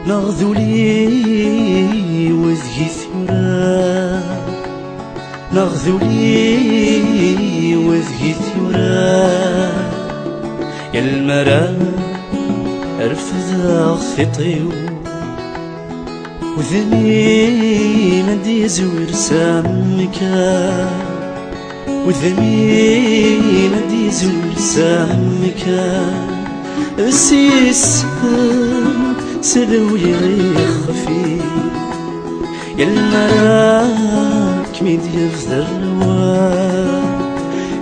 نغذولي وذي ثورا نغذولي وذي ثورا يا المرا رفض خطيو وذني مدي زور سامكا وذني مدي زور سامكا السيس سلوي غير خفي يا المراك ميد يفذر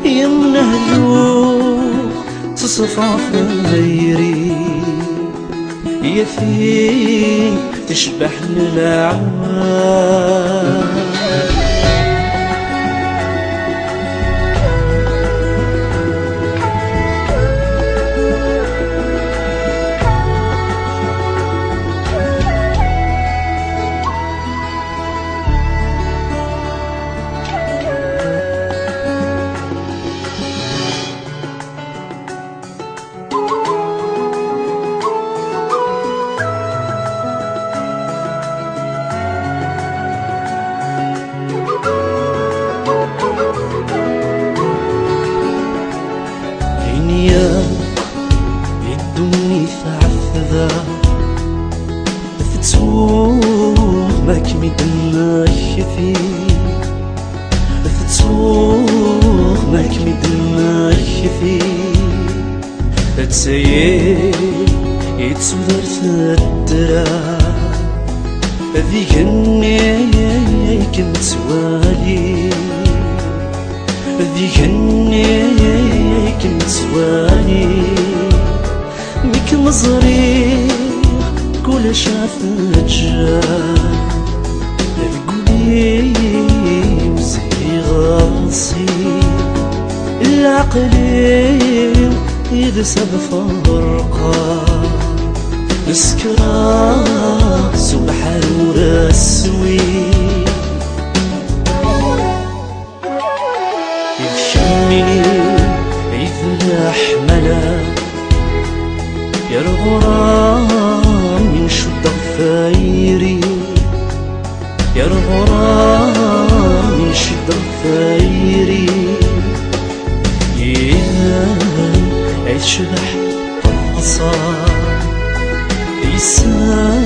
يمنهلو تصفى في غيري يا فين تشبح للعوام يدوني فعفذا فتسوه ما كمي دماغ في فتسوه ما كمي دماغ في تسير يتسودر تدرا ذي جني كنت سوالي ذي جني كنت سوالي ميك مزري كل شافت جا تقولي وزي غاصي العقلي إذا سب فرقا نسكرا سبحان ورسوي يفشلني إذا حملا يا الغرام من شد ضفايري يا الغرام من شد ضفايري يشبح العصا يسامي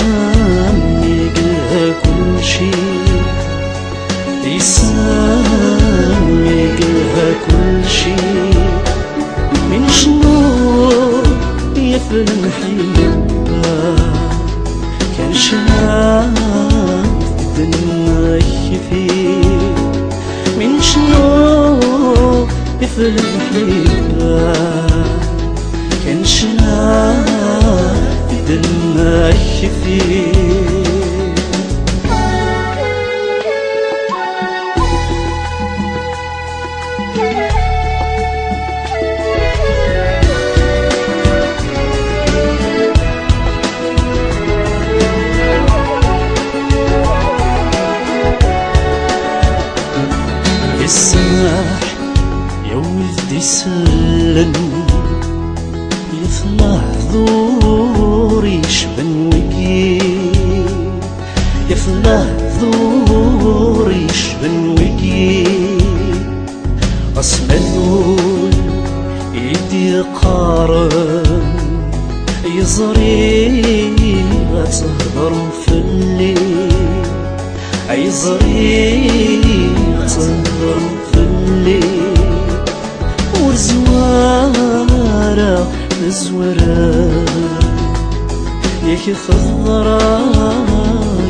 قلها كل شي يسامي قلها كل شي من شنو يفلم حيبها كان شاف الدنيا يخفي من شنو يفلم حيبها كان شاف الدنيا يخفي السماح يا ولدي سلن يفلح ظهوري شبن وقي يفلح ظهوري شبن وقي أصل النور يدي قارن يزري تهضر في الليل يزري تهضر في الليل وزوارة زوارة ياكي خضرا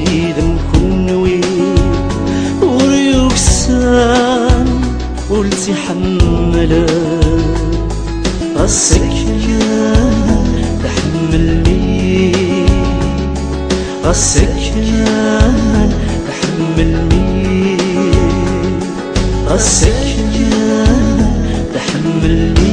إذا كنوي وريوكسان قلتي حملا السكينة تحملني السكينة تحملني السكينة تحملني